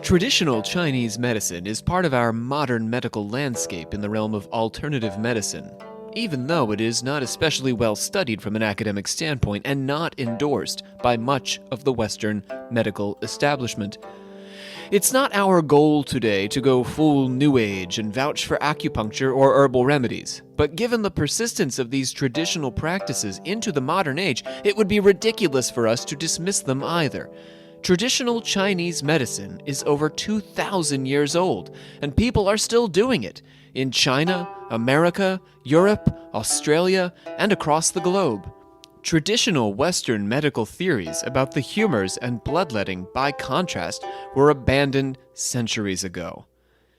Traditional Chinese medicine is part of our modern medical landscape in the realm of alternative medicine, even though it is not especially well studied from an academic standpoint and not endorsed by much of the Western medical establishment. It's not our goal today to go full New Age and vouch for acupuncture or herbal remedies, but given the persistence of these traditional practices into the modern age, it would be ridiculous for us to dismiss them either. Traditional Chinese medicine is over 2,000 years old, and people are still doing it in China, America, Europe, Australia, and across the globe. Traditional Western medical theories about the humors and bloodletting, by contrast, were abandoned centuries ago.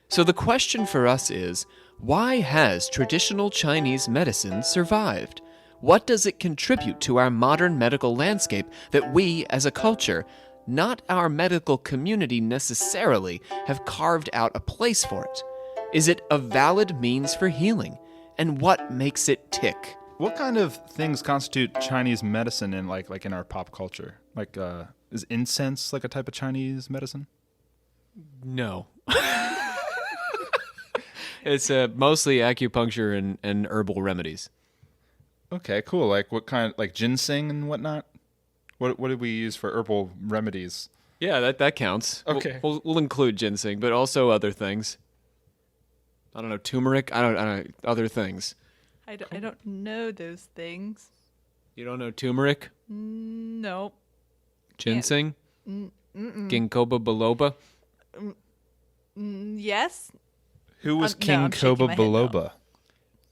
So the question for us is, why has traditional Chinese medicine survived? What does it contribute to our modern medical landscape that we, as a culture, not our medical community necessarily, have carved out a place for it? Is it a valid means for healing? And what makes it tick? What kind of things constitute Chinese medicine in like in our pop culture? Like, is incense like a type of Chinese medicine? No. It's mostly acupuncture and herbal remedies. Okay, cool. Like what kind? Like ginseng and whatnot. What did we use for herbal remedies? Yeah, that counts. Okay. We'll include ginseng, but also other things. I don't know, turmeric. I don't other things. I don't know those things. You don't know turmeric? Nope. Ginseng? Ginkgo biloba? Yes. Who was No, King I'm shaking Koba my head no.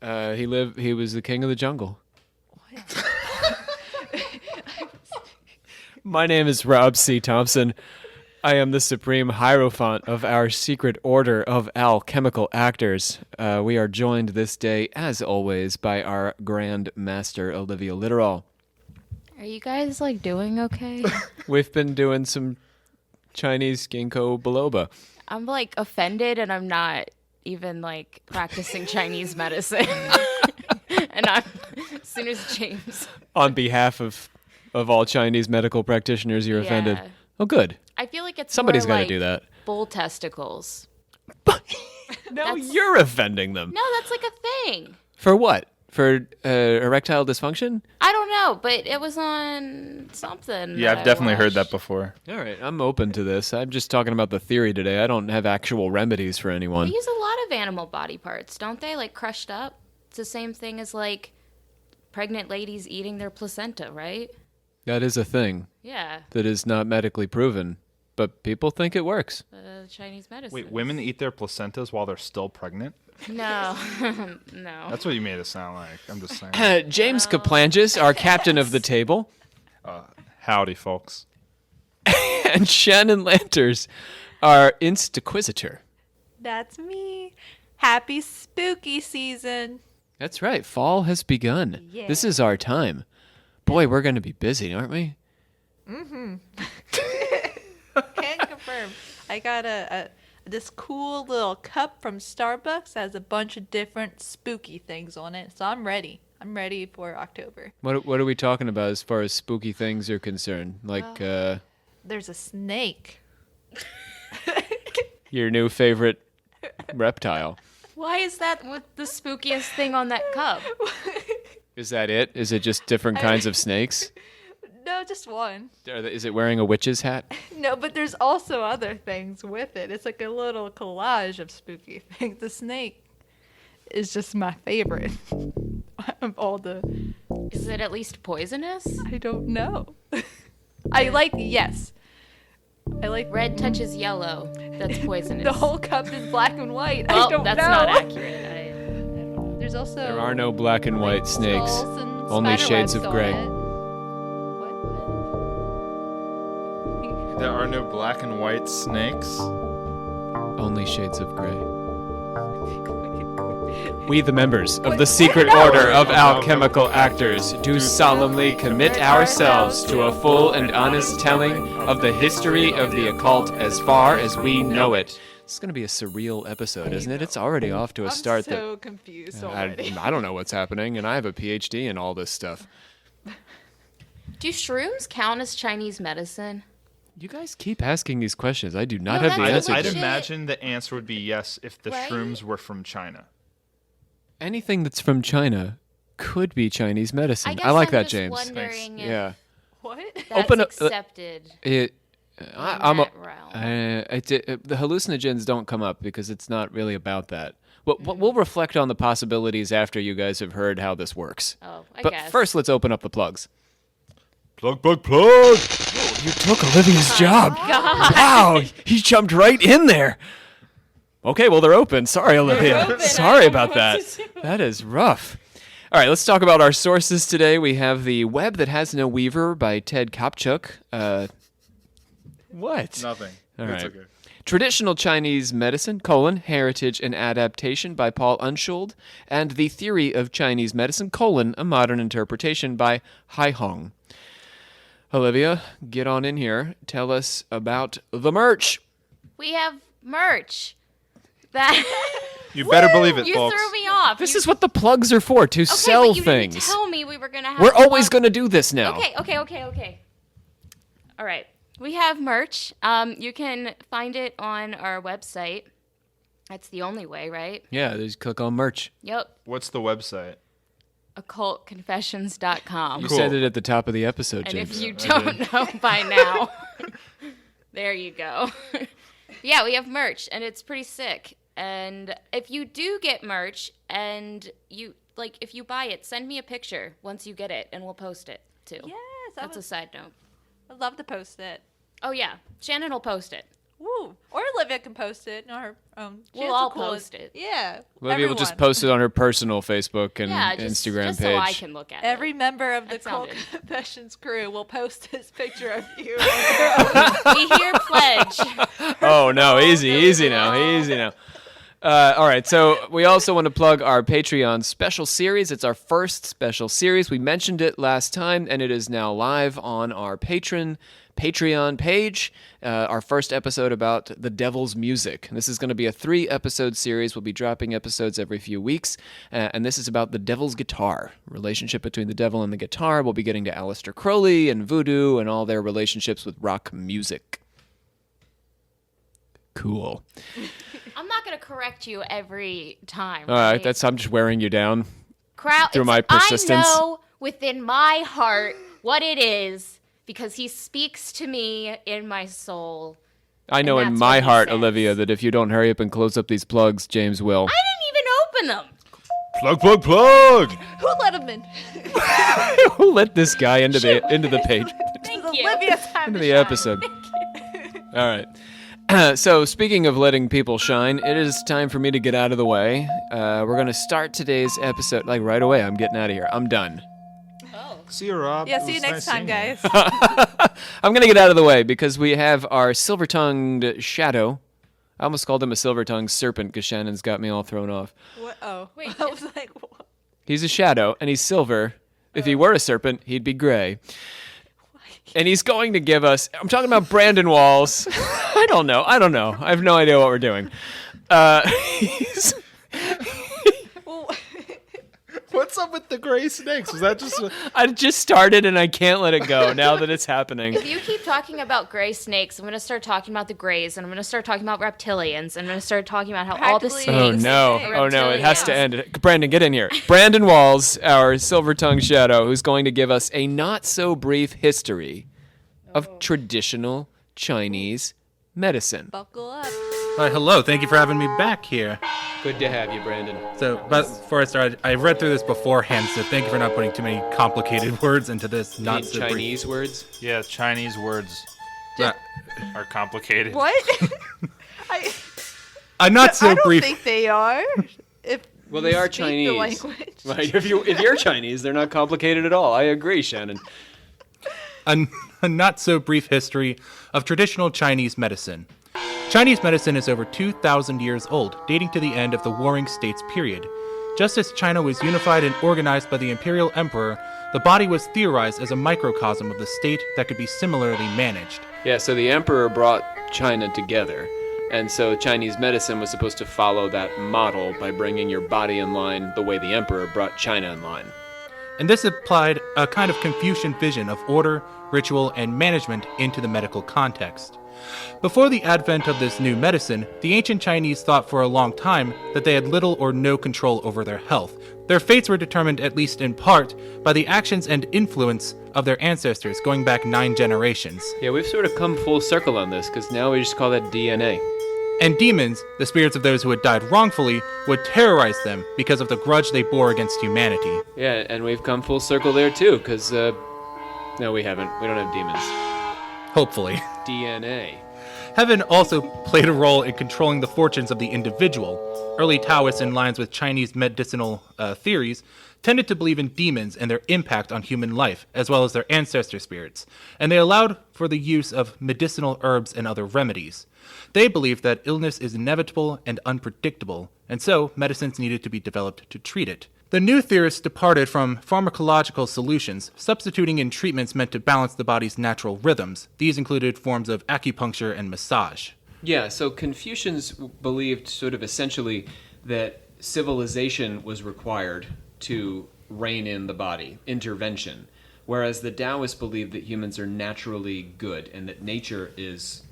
Biloba? He was the king of the jungle. What? My name is Rob C. Thompson. I am the supreme hierophant of our secret order of alchemical actors. We are joined this day, as always, by our Grand Master, Olivia Litterall. Are you guys, doing okay? We've been doing some Chinese ginkgo biloba. I'm, offended, and I'm not even, practicing Chinese medicine. And as soon as James... On behalf of all Chinese medical practitioners, you're offended. Oh, good. I feel like it's Somebody's more got to do that. bull testicles. No, you're offending them. No, that's a thing. For what? For erectile dysfunction? I don't know, but it was on something. Yeah, that I've definitely I heard that watched. before. All right, I'm open to this. I'm just talking about the theory today. I don't have actual remedies for anyone. They use a lot of animal body parts, don't they? Crushed up. It's the same thing as pregnant ladies eating their placenta, right? That is a thing Yeah. that is not medically proven, but people think it works. Chinese medicine. Wait, women eat their placentas while they're still pregnant? No. No. That's what you made it sound like. I'm just saying. James Kaplangis, our captain of the table, Howdy, folks. and Shannon Lanters, our instaquisitor. That's me. Happy spooky season. That's right, fall has begun. Yeah. This is our time. Boy, we're going to be busy, aren't we? Can confirm. I got this cool little cup from Starbucks that has a bunch of different spooky things on it. So I'm ready. I'm ready for October. What are we talking about as far as spooky things are concerned? There's a snake. Your new favorite reptile. Why is that the spookiest thing on that cup? Is that it? Is it just different kinds of snakes? No, just one. Is it wearing a witch's hat? No, but there's also other things with it. It's a little collage of spooky things. The snake is just my favorite of all the... Is it at least poisonous? I don't know. Yes. I like Red touches yellow. That's poisonous. the whole cup is black and white. Well, I don't that's know. not accurate. I don't know. There's also... There are no black and white snakes. skulls and Only spider shades webs of on gray. it. What? There are no black and white snakes? Only shades of gray. We, the members of the secret order of alchemical actors, do solemnly commit ourselves to a full and honest telling of the history of the occult as far as we know it. It's going to be a surreal episode, isn't it? It's already off to a I'm start so confused already. I don't know what's happening, and I have a PhD in all this stuff. Do shrooms count as Chinese medicine? You guys keep asking these questions. I do not No, have the that's answer. I'd to legit. imagine the answer would be yes if the Right? shrooms were from China. Anything that's from China could be Chinese medicine. I guess like I'm that, just James. wondering if Yeah. What? that's Open up- accepted It, in I'm that realm. the hallucinogens don't come up because it's not really about that. We'll reflect on the possibilities after you guys have heard how this works. Oh, I But guess. first, let's open up the plugs. Plug, plug, plug! You took Olivia's job. Wow, he jumped right in there. Okay, well, they're open. Sorry, Olivia. open. Sorry I don't about know that. what to do. That is rough. All right, let's talk about our sources today. We have The Web That Has No Weaver by Ted Kopchuk. What? Nothing. All It's right. okay. Traditional Chinese Medicine, Heritage and Adaptation by Paul Unshold, and The Theory of Chinese Medicine, A Modern Interpretation by Hai Hong. Olivia, get on in here. Tell us about the merch. We have merch. That You better believe it, you folks. threw me off. This You- is what the plugs are for, to okay, sell but you things. Didn't tell me we were gonna have. We're always plug- going to do this now. Okay. All right. We have merch. You can find it on our website. That's the only way, right? Yeah, just click on merch. Yep. What's the website? Occultconfessions.com. You Cool. said it at the top of the episode, And James. if you I don't know by now, there you go. Yeah, we have merch, and it's pretty sick. And if you do get merch, and if you buy it, send me a picture once you get it, and we'll post it too. Yes, That's a side note. I'd love to post it. Oh yeah, Shannon will post it. Woo! Or Olivia can post it on her own. She We'll has a all cool- post it. Yeah. Olivia will just everyone. post it on her personal Facebook and Yeah, just Instagram so page. I can look at Every it. member of the That Cult sounded- Confessions crew will post this picture of you. We here pledge. Oh, no, easy now. All right, so we also want to plug our Patreon special series. It's our first special series. We mentioned it last time, and it is now live on our Patreon page. Our first episode about the devil's music. This is going to be a 3-episode series. We'll be dropping episodes every few weeks, and this is about the devil's guitar, relationship between the devil and the guitar. We'll be getting to Aleister Crowley and voodoo and all their relationships with rock music. Cool. I'm not gonna correct you every time. All right, I'm just wearing you down. through my persistence. I know within my heart what it is because he speaks to me in my soul. I know And in that's my what he heart, says. Olivia, that if you don't hurry up and close up these plugs, James will. I didn't even open them. Plug, plug, plug! Who let him in? Who let this guy into the page, Thank It's you. Olivia's time into to the shine. episode? All right. So speaking of letting people shine, it is time for me to get out of the way. We're going to start today's episode like right away. I'm getting out of here. I'm done. See you, Rob. Yeah, It see you was next nice time, seeing you. guys. I'm going to get out of the way because we have our silver-tongued shadow. I almost called him a silver-tongued serpent because Shannon's got me all thrown off. What? Oh, Wait, I was like, what? He's a shadow, and he's silver. If he were a serpent, he'd be gray. And he's going to give us... I'm talking about Brandon Walls. I don't know. I have no idea what we're doing. He's... Well, What's up with the gray snakes? Was that just... I just started, and I can't let it go now that it's happening. If you keep talking about gray snakes, I'm going to start talking about the grays, and I'm going to start talking about reptilians, and I'm going to start talking about how all the Practically- snakes Oh no! are Oh no! It has to reptilians. end. Brandon, get in here. Brandon Walls, our silver-tongued shadow, who's going to give us a not-so-brief history of traditional Chinese medicine. buckle up. Hello, thank you for having me back here. Good to have you, Brandon. So, but before I start, I read through this beforehand, so thank you for not putting too many complicated words into this. You Not need so brief. Chinese words? Yeah, Chinese words Not- are complicated. What? I'm not so I don't brief. think they are. If Well, they you are speak Chinese. The language. Right. If you're Chinese, they're not complicated at all. I agree, Shannon. A not so brief history of traditional Chinese medicine. Chinese medicine is over 2,000 years old, dating to the end of the Warring States period. Just as China was unified and organized by the imperial emperor, the body was theorized as a microcosm of the state that could be similarly managed. Yeah, so the emperor brought China together. And so Chinese medicine was supposed to follow that model by bringing your body in line the way the emperor brought China in line. and this applied a kind of Confucian vision of order, ritual, and management into the medical context. Before the advent of this new medicine, the ancient Chinese thought for a long time that they had little or no control over their health. Their fates were determined, at least in part, by the actions and influence of their ancestors going back 9 generations. Yeah, we've sort of come full circle on this, because now we just call that DNA. And demons, the spirits of those who had died wrongfully, would terrorize them because of the grudge they bore against humanity. Yeah, and we've come full circle there too, because, no, we haven't. We don't have demons. Hopefully. DNA. Heaven also played a role in controlling the fortunes of the individual. Early Taoists, in lines with Chinese medicinal theories, tended to believe in demons and their impact on human life, as well as their ancestor spirits, and they allowed for the use of medicinal herbs and other remedies. They believed that illness is inevitable and unpredictable, and so medicines needed to be developed to treat it. The new theorists departed from pharmacological solutions, substituting in treatments meant to balance the body's natural rhythms. These included forms of acupuncture and massage. Yeah, so Confucians believed sort of essentially that civilization was required to rein in the body, intervention, whereas the Taoists believed that humans are naturally good and that nature is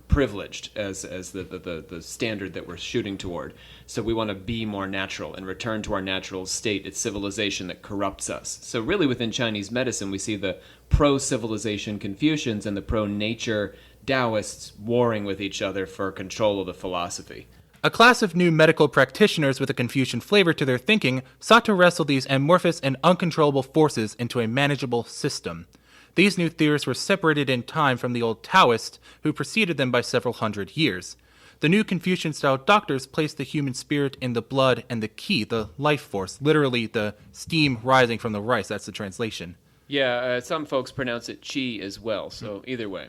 privileged as the standard that we're shooting toward. So we want to be more natural and return to our natural state. It's civilization that corrupts us. So really within Chinese medicine, we see the pro-civilization Confucians and the pro-nature Taoists warring with each other for control of the philosophy. A class of new medical practitioners with a Confucian flavor to their thinking sought to wrestle these amorphous and uncontrollable forces into a manageable system. These new theorists were separated in time from the old Taoists, who preceded them by several hundred years. The new Confucian-style doctors placed the human spirit in the blood and the qi, the life force, literally the steam rising from the rice. That's the translation. Yeah, some folks pronounce it qi as well, so either way.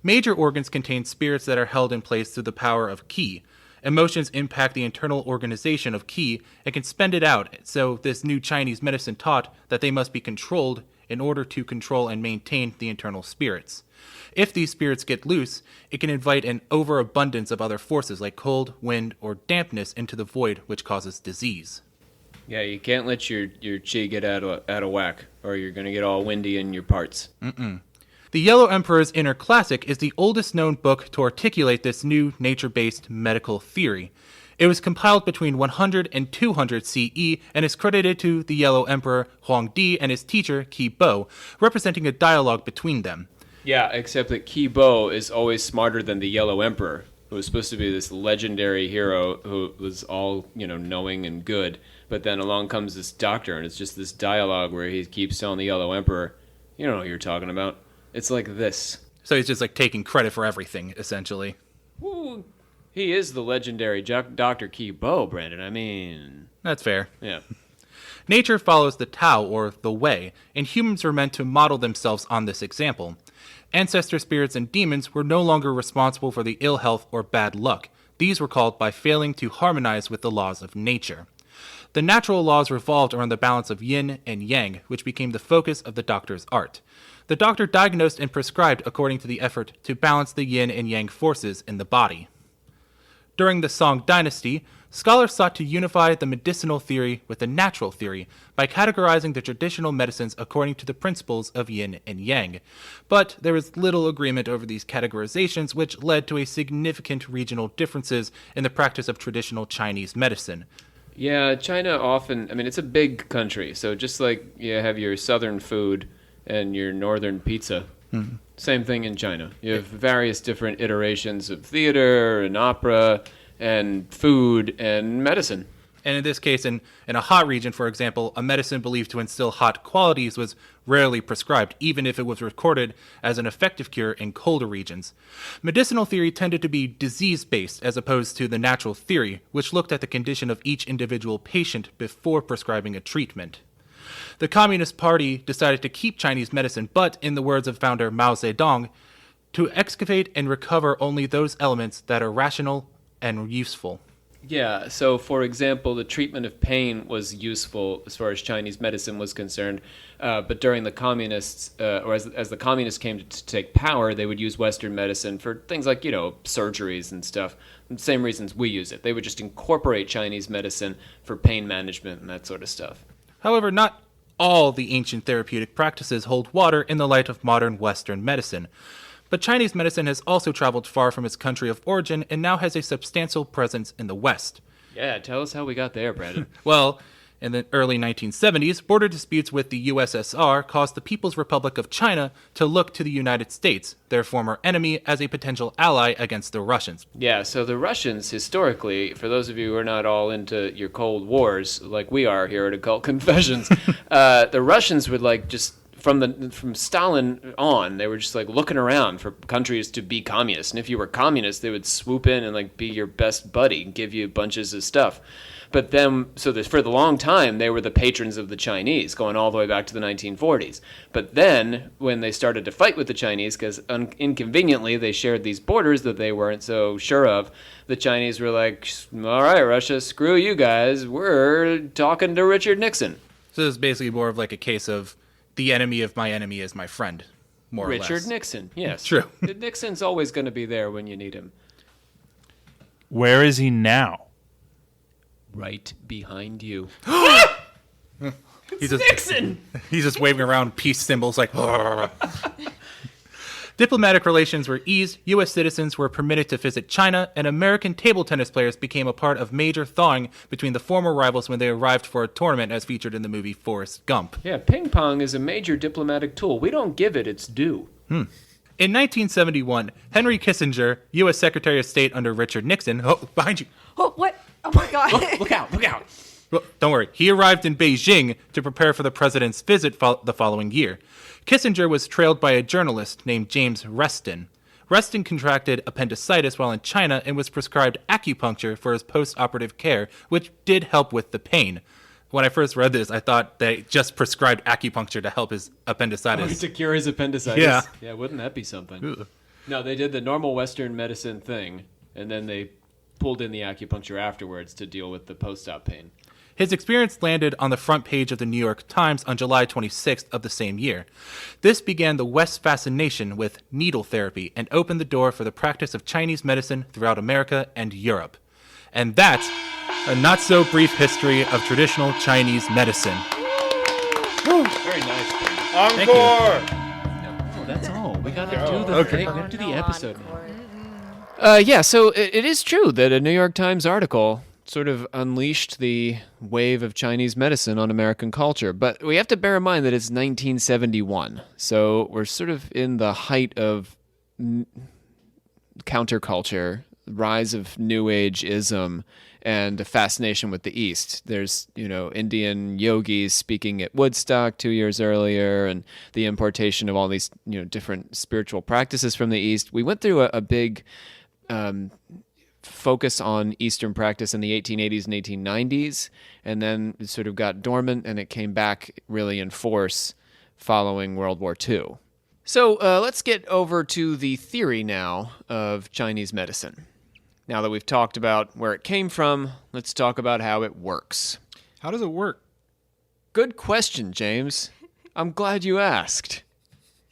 Major organs contain spirits that are held in place through the power of qi. Emotions impact the internal organization of qi and can spend it out, so this new Chinese medicine taught that they must be controlled in order to control and maintain the internal spirits. If these spirits get loose, it can invite an overabundance of other forces like cold, wind, or dampness into the void, which causes disease. Yeah, you can't let your chi get out of whack, or you're going to get all windy in your parts. The Yellow Emperor's Inner Classic is the oldest known book to articulate this new nature-based medical theory. It was compiled between 100 and 200 CE and is credited to the Yellow Emperor Huangdi and his teacher Qi Bo, representing a dialogue between them. Yeah, except that Qi Bo is always smarter than the Yellow Emperor, who was supposed to be this legendary hero who was all, knowing and good. But then along comes this doctor, and it's just this dialogue where he keeps telling the Yellow Emperor, you don't know what you're talking about. It's like this. So he's just taking credit for everything, essentially. Ooh, he is the legendary Dr. Qi Bo, Brandon. I mean... That's fair. Yeah. Nature follows the Tao, or the way, and humans were meant to model themselves on this example. Ancestor spirits and demons were no longer responsible for the ill health or bad luck. These were called by failing to harmonize with the laws of nature. The natural laws revolved around the balance of yin and yang, which became the focus of the doctor's art. The doctor diagnosed and prescribed according to the effort to balance the yin and yang forces in the body. During the Song dynasty, scholars sought to unify the medicinal theory with the natural theory by categorizing the traditional medicines according to the principles of yin and yang. But there was little agreement over these categorizations, which led to a significant regional differences in the practice of traditional Chinese medicine. Yeah, China often, it's a big country, so just like you have your southern food and your northern pizza, same thing in China. You have various different iterations of theater and opera and food and medicine. And in this case, in a hot region, for example, a medicine believed to instill hot qualities was rarely prescribed, even if it was recorded as an effective cure in colder regions. Medicinal theory tended to be disease-based as opposed to the natural theory, which looked at the condition of each individual patient before prescribing a treatment. The Communist Party decided to keep Chinese medicine, but, in the words of founder Mao Zedong, to excavate and recover only those elements that are rational and useful. Yeah, so for example, the treatment of pain was useful as far as Chinese medicine was concerned, but during the communists, or as the communists came to take power, they would use Western medicine for things like, surgeries and stuff. The same reasons we use it. They would just incorporate Chinese medicine for pain management and that sort of stuff. However, not all the ancient therapeutic practices hold water in the light of modern Western medicine. But Chinese medicine has also traveled far from its country of origin and now has a substantial presence in the West. Yeah, tell us how we got there, Brandon. Well, in the early 1970s, border disputes with the USSR caused the People's Republic of China to look to the United States, their former enemy, as a potential ally against the Russians. Yeah, so the Russians, historically, for those of you who are not all into your Cold Wars, like we are here at Occult Confessions, the Russians would like just from Stalin on, they were just like looking around for countries to be communist. And if you were communist, they would swoop in and like be your best buddy and give you bunches of stuff. But then, for the long time, they were the patrons of the Chinese, going all the way back to the 1940s. But then, when they started to fight with the Chinese, because inconveniently they shared these borders that they weren't so sure of, the Chinese were like, all right, Russia, screw you guys. We're talking to Richard Nixon. So it's basically more of like a case of the enemy of my enemy is my friend, more or less. Richard Nixon, yes. True. Nixon's always going to be there when you need him. Where is he now? Right behind you. He's just, Nixon! He's just waving around peace symbols like. Diplomatic relations were eased, U.S. citizens were permitted to visit China, and American table tennis players became a part of major thawing between the former rivals when they arrived for a tournament as featured in the movie Forrest Gump. Yeah, ping pong is a major diplomatic tool. We don't give it its due. In 1971, Henry Kissinger, U.S. Secretary of State under Richard Nixon, behind you. Oh, what? Oh my God. Look out, look out. Well, don't worry. He arrived in Beijing to prepare for the president's visit the following year. Kissinger was trailed by a journalist named James Reston. Reston contracted appendicitis while in China and was prescribed acupuncture for his post-operative care, which did help with the pain. When I first read this, I thought they just prescribed acupuncture to help his appendicitis. To cure his appendicitis. Yeah. Yeah, wouldn't that be something? Ugh. No, they did the normal Western medicine thing, and then they pulled in the acupuncture afterwards to deal with the post-op pain. His experience landed on the front page of the New York Times on July 26th of the same year. This began the West's fascination with needle therapy and opened the door for the practice of Chinese medicine throughout America and Europe. And that's a not-so-brief history of traditional Chinese medicine. Very nice. Thank you. Oh, that's all. We gotta do the thing. We gotta do the episode now. Yeah, so it is true that a New York Times article sort of unleashed the wave of Chinese medicine on American culture. But we have to bear in mind that it's 1971. So we're sort of in the height of counterculture, rise of New Age-ism, and a fascination with the East. There's, Indian yogis speaking at Woodstock 2 years earlier, and the importation of all these, different spiritual practices from the East. We went through a big focus on Eastern practice in the 1880s and 1890s, and then it sort of got dormant, and it came back really in force following World War II. So let's get over to the theory now of Chinese medicine. Now that we've talked about where it came from, let's talk about how it works. How does it work? Good question, James. I'm glad you asked.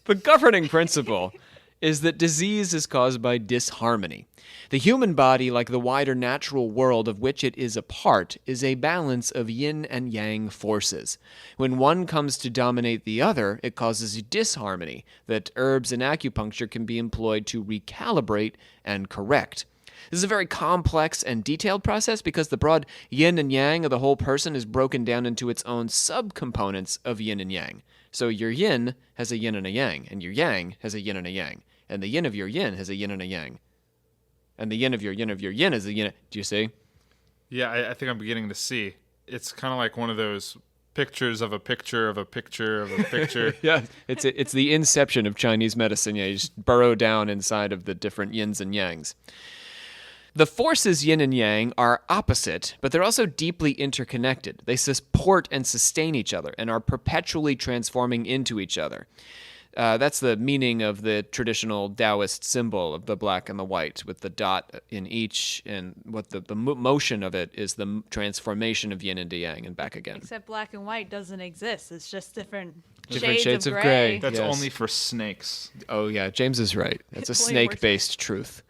The governing principle is that disease is caused by disharmony. The human body, like the wider natural world of which it is a part, is a balance of yin and yang forces. When one comes to dominate the other, it causes disharmony that herbs and acupuncture can be employed to recalibrate and correct. This is a very complex and detailed process because the broad yin and yang of the whole person is broken down into its own subcomponents of yin and yang. So your yin has a yin and a yang, and your yang has a yin and a yang, and the yin of your yin has a yin and a yang. And the yin of your yin is a yin. Do you see? Yeah, I think I'm beginning to see. It's kind of like one of those pictures of a picture of a picture of a picture. Yeah, it's the inception of Chinese medicine. Yeah, you just burrow down inside of the different yins and yangs. The forces yin and yang are opposite, but they're also deeply interconnected. They support and sustain each other and are perpetually transforming into each other. That's the meaning of the traditional Taoist symbol of the black and the white with the dot in each, and what the motion of it is the transformation of yin into yang and back again. Except black and white doesn't exist. It's just different shades of gray. That's Yes. only for snakes. Oh yeah, James is right. That's a It's way worse. snake-based truth.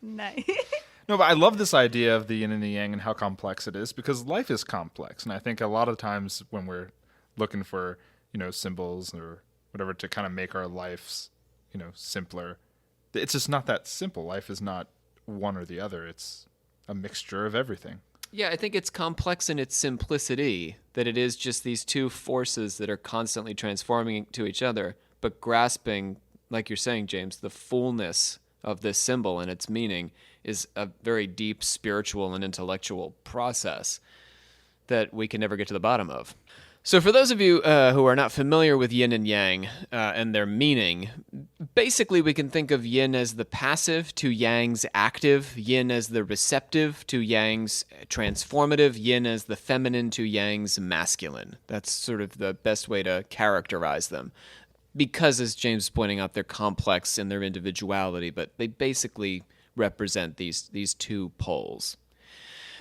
Nice. No, but I love this idea of the yin and the yang and how complex it is, because life is complex. And I think a lot of times when we're looking for, symbols or whatever to kind of make our lives, simpler, it's just not that simple. Life is not one or the other. It's a mixture of everything. Yeah, I think it's complex in its simplicity, that it is just these two forces that are constantly transforming to each other, but grasping, like you're saying, James, the fullness of this symbol and its meaning is a very deep spiritual and intellectual process that we can never get to the bottom of. So for those of you who are not familiar with yin and yang and their meaning, basically we can think of yin as the passive to yang's active, yin as the receptive to yang's transformative, yin as the feminine to yang's masculine. That's sort of the best way to characterize them. Because, as James is pointing out, they're complex in their individuality, but they basically represent these two poles.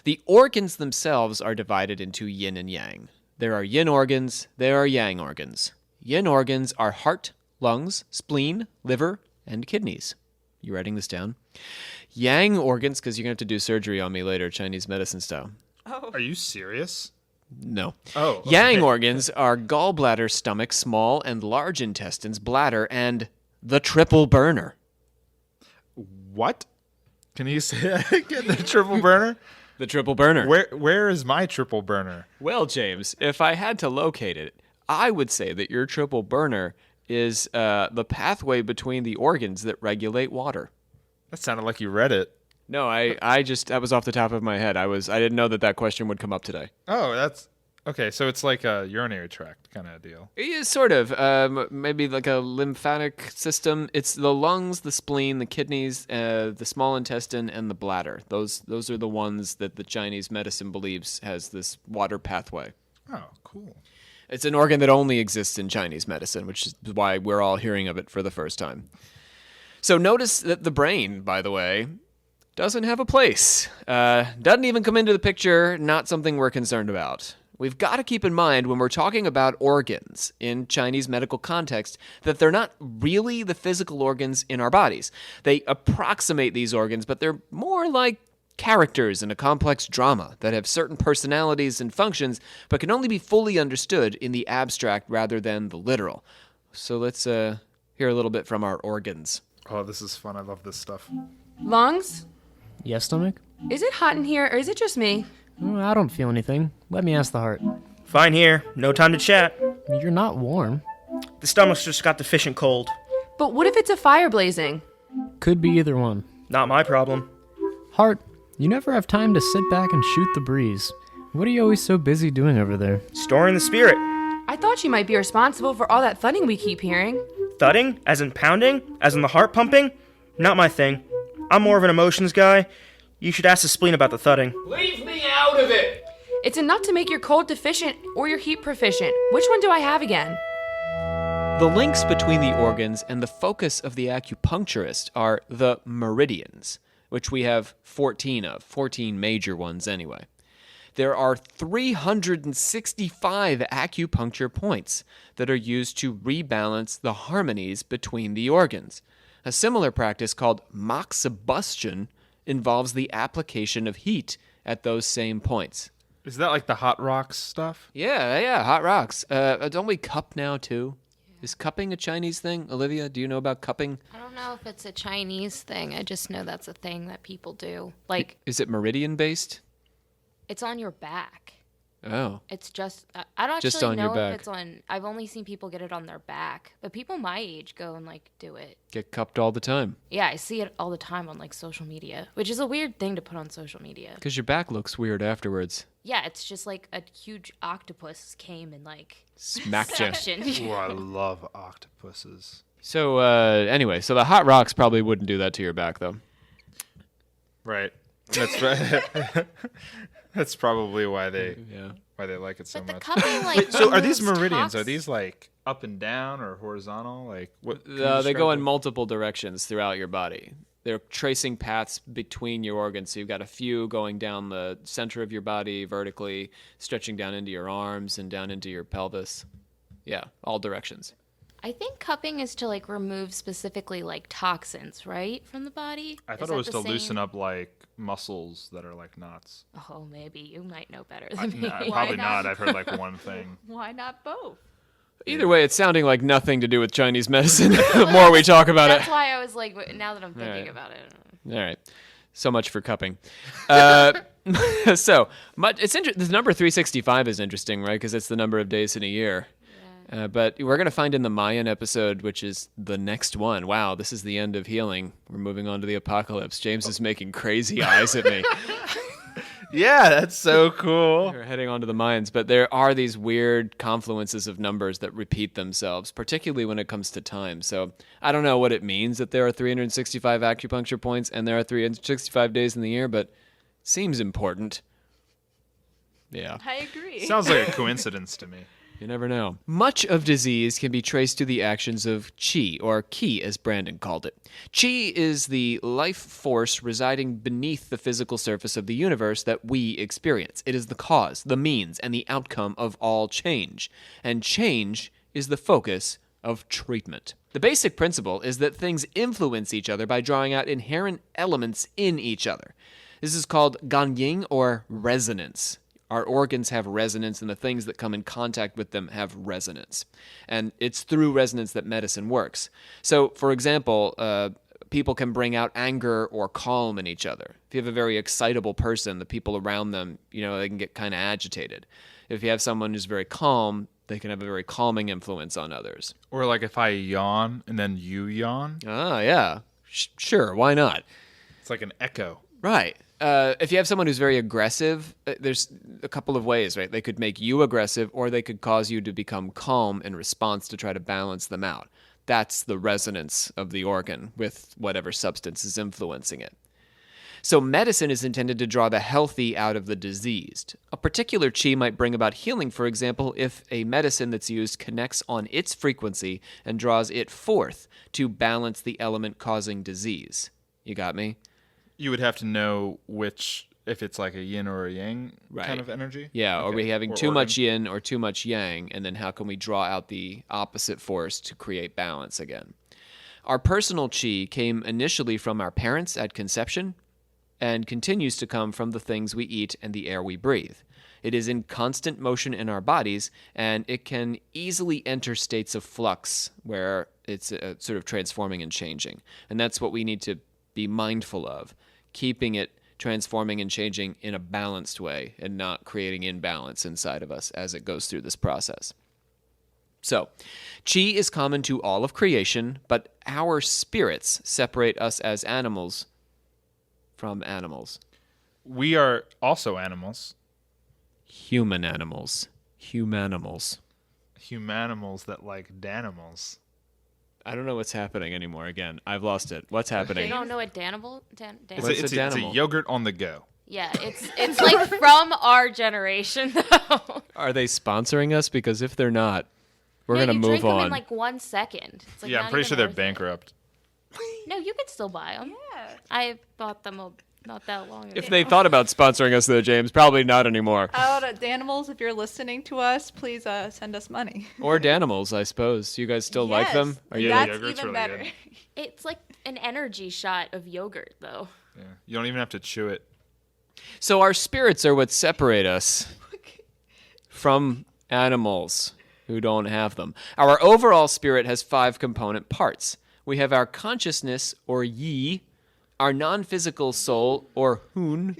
The organs themselves are divided into yin and yang. There are yin organs, there are yang organs. Yin organs are heart, lungs, spleen, liver, and kidneys. You writing this down? Yang organs, because you're going to have to do surgery on me later, Chinese medicine style. Oh. Are you serious? No. Oh. Okay. Yang organs are gallbladder, stomach, small and large intestines, bladder, and the triple burner. What? Can you say that again? The triple burner? The triple burner. Where is my triple burner? Well, James, if I had to locate it, I would say that your triple burner is the pathway between the organs that regulate water. That sounded like you read it. No, that was off the top of my head. I didn't know that question would come up today. Oh, that's okay. So it's like a urinary tract kind of deal. Yeah, sort of. Maybe like a lymphatic system. It's the lungs, the spleen, the kidneys, the small intestine, and the bladder. Those are the ones that the Chinese medicine believes has this water pathway. Oh, cool. It's an organ that only exists in Chinese medicine, which is why we're all hearing of it for the first time. So notice that the brain, by the way, doesn't have a place. Doesn't even come into the picture, not something we're concerned about. We've got to keep in mind when we're talking about organs in Chinese medical context that they're not really the physical organs in our bodies. They approximate these organs, but they're more like characters in a complex drama that have certain personalities and functions, but can only be fully understood in the abstract rather than the literal. So let's hear a little bit from our organs. Oh, this is fun. I love this stuff. Lungs? Yes, stomach? Is it hot in here, or is it just me? I don't feel anything. Let me ask the heart. Fine here. No time to chat. You're not warm. The stomach's just got deficient cold. But what if it's a fire blazing? Could be either one. Not my problem. Heart, you never have time to sit back and shoot the breeze. What are you always so busy doing over there? Storing the spirit. I thought you might be responsible for all that thudding we keep hearing. Thudding? As in pounding? As in the heart pumping? Not my thing. I'm more of an emotions guy. You should ask the spleen about the thudding. Leave me out of it! It's enough to make your cold deficient or your heat proficient. Which one do I have again? The links between the organs and the focus of the acupuncturist are the meridians, which we have 14 of, 14 major ones anyway. There are 365 acupuncture points that are used to rebalance the harmonies between the organs. A similar practice called moxibustion involves the application of heat at those same points. Is that like the hot rocks stuff? Yeah, hot rocks. Don't we cup now too? Is cupping a Chinese thing? Olivia, do you know about cupping? I don't know if it's a Chinese thing. I just know that's a thing that people do. Like, Is it meridian based? it's on your back. Oh. It's just, I don't Just actually on your know back. if it's on, I've only seen people get it on their back. But people my age go and, like, do it. Get cupped all the time. Yeah, I see it all the time on, like, social media, which is a weird thing to put on social media. Because your back looks weird afterwards. Yeah, it's just like a huge octopus came and, like, Smacked you. Ooh, I love octopuses. So, anyway, so the hot rocks probably wouldn't do that to your back, though. Right. That's right. That's probably why they Yeah. like it so But the much. cupping, like, So are these removes meridians? Are toxins. these like up and down or horizontal? Like what? can you They describe go in them? multiple directions throughout your body. They're tracing paths between your organs. So you've got a few going down the center of your body vertically, stretching down into your arms and down into your pelvis. Yeah, all directions. I think cupping is to like remove specifically like toxins, right, from the body. I Is thought that it was the to same? loosen up like muscles that are like knots. Oh, maybe you might know better than me. Probably not? not. I've heard like one thing. Why not both? Either way, it's sounding like nothing to do with Chinese medicine. The more we talk about it. That's why I was like, now that I'm thinking right. about it. All right. So much for cupping. The number 365 is interesting, right? Because it's the number of days in a year. But we're going to find in the Mayan episode, which is the next one. Wow, this is the end of healing. We're moving on to the apocalypse. James is making crazy eyes at me. Yeah, that's so cool. We're heading on to the Mayans. But there are these weird confluences of numbers that repeat themselves, particularly when it comes to time. So I don't know what it means that there are 365 acupuncture points and there are 365 days in the year, but it seems important. Yeah. I agree. Sounds like a coincidence to me. You never know. Much of disease can be traced to the actions of qi, or ki as Brandon called it. Qi is the life force residing beneath the physical surface of the universe that we experience. It is the cause, the means, and the outcome of all change. And change is the focus of treatment. The basic principle is that things influence each other by drawing out inherent elements in each other. This is called ganying, or resonance. Our organs have resonance, and the things that come in contact with them have resonance. And it's through resonance that medicine works. So, for example, people can bring out anger or calm in each other. If you have a very excitable person, the people around them, they can get kind of agitated. If you have someone who's very calm, they can have a very calming influence on others. Or like if I yawn and then you yawn, Ah, yeah. Sure, why not? it's like an echo. Right. If you have someone who's very aggressive, there's a couple of ways, right? They could make you aggressive, or they could cause you to become calm in response to try to balance them out. That's the resonance of the organ with whatever substance is influencing it. So medicine is intended to draw the healthy out of the diseased. A particular qi might bring about healing, for example, if a medicine that's used connects on its frequency and draws it forth to balance the element causing disease. You got me? You would have to know if it's like a yin or a yang Right. kind of energy. Yeah, are Okay. we having Or too much organ. yin or too much yang? And then how can we draw out the opposite force to create balance again? Our personal qi came initially from our parents at conception and continues to come from the things we eat and the air we breathe. It is in constant motion in our bodies, and it can easily enter states of flux where it's sort of transforming and changing. And that's what we need to be mindful of, keeping it transforming and changing in a balanced way and not creating imbalance inside of us as it goes through this process. So, qi is common to all of creation, but our spirits separate us as animals from animals. We are also animals. Human animals. Humanimals. Humanimals that like danimals. I don't know what's happening anymore. Again, I've lost it. What's You happening? don't know what Danimal? It's What's a a danimal? yogurt on the go. Yeah, it's like from our generation though. Are they sponsoring us? Because if they're not, we're No, going to you move drink them on. in like 1 second. It's like Yeah, I'm not pretty even sure they're worth it. bankrupt. No, you could still buy them. Yeah. I bought them not that long ago. If they thought about sponsoring us, though, James, probably not anymore. Danimals, if you're listening to us, please send us money. Or Danimals, I suppose. You guys still like them? Yes, Are you that's Yogurt's even really better. good. It's like an energy shot of yogurt though. Yeah. You don't even have to chew it. So our spirits are what separate us from animals who don't have them. Our overall spirit has 5 component parts. We have our consciousness, or yi, our non-physical soul, or hun.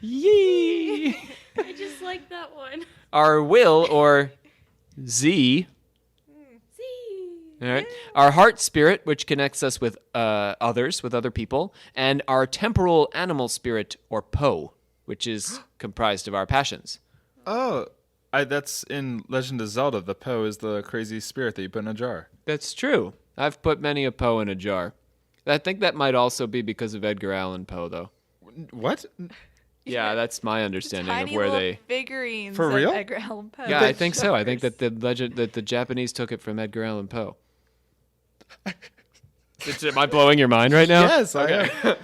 Yi. I just like that one. Our will, or zi. All right. Our heart spirit, which connects us with others, with other people, and our temporal animal spirit, or po, which is comprised of our passions. Oh, that's in Legend of Zelda. The Po is the crazy spirit that you put in a jar. That's true. I've put many a po in a jar. I think that might also be because of Edgar Allan Poe, though. What? Yeah, that's my understanding Tiny of where little they. figurines For of real? Edgar Allan Poe. Yeah, I think so. I think that the Japanese took it from Edgar Allan Poe. Am I blowing your mind right now? Yes, I am.